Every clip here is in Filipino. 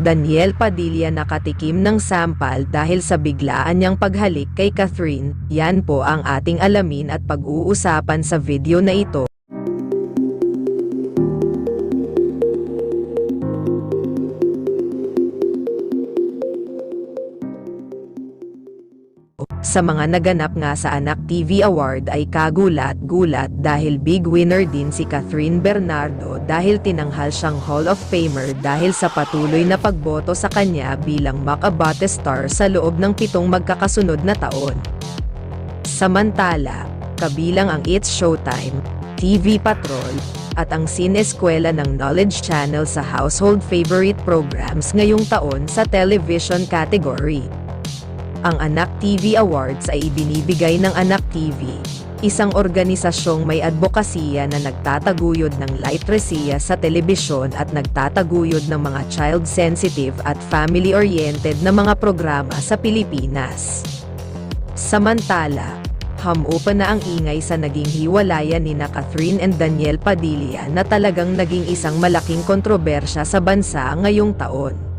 Daniel Padilla nakatikim ng sampal dahil sa biglaan niyang paghalik kay Catherine. Yan po ang ating alamin at pag-uusapan sa video na ito. Sa mga naganap nga sa Anak TV Award ay kagulat-gulat dahil big winner din si Catherine Bernardo dahil tinanghal siyang Hall of Famer dahil sa patuloy na pagboto sa kanya bilang Makabate Star sa loob ng 7 magkakasunod na taon. Samantala, kabilang ang It's Showtime, TV Patrol, at ang Sineskwela ng Knowledge Channel sa household favorite programs ngayong taon sa television category. Ang Anak TV Awards ay ibinibigay ng Anak TV, isang organisasyong may advokasya na nagtataguyod ng literacy sa telebisyon at nagtataguyod ng mga child-sensitive at family-oriented na mga programa sa Pilipinas. Samantala, hamupa na ang ingay sa naging hiwalayan nina Catherine and Daniel Padilla na talagang naging isang malaking kontrobersya sa bansa ngayong taon.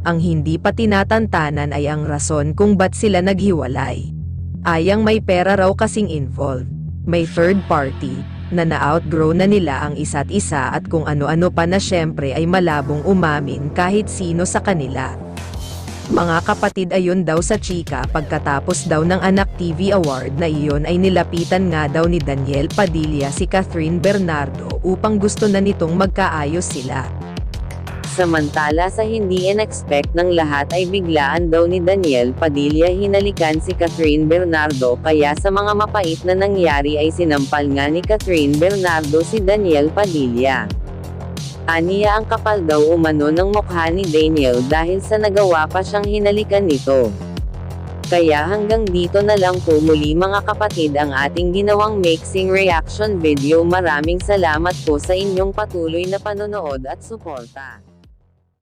Ang hindi pa tinatantanan ay ang rason kung ba't sila naghiwalay. Ayang may pera raw kasing involved, may third party, na na-outgrow na nila ang isa't isa at kung ano-ano pa na syempre ay malabong umamin kahit sino sa kanila. Mga kapatid ayon daw sa chika pagkatapos daw ng Anak TV Award na iyon ay nilapitan nga daw ni Daniel Padilla si Catherine Bernardo upang gusto na nitong magkaayos sila. Samantala sa hindi in-expect ng lahat ay biglaan daw ni Daniel Padilla hinalikan si Catherine Bernardo kaya sa mga mapait na nangyari ay sinampal nga ni Catherine Bernardo si Daniel Padilla. Aniya ang kapal daw umano ng mukha ni Daniel dahil sa nagawa pa siyang hinalikan nito. Kaya hanggang dito na lang po muli mga kapatid ang ating ginawang mixing reaction video. Maraming salamat po sa inyong patuloy na panonood at suporta.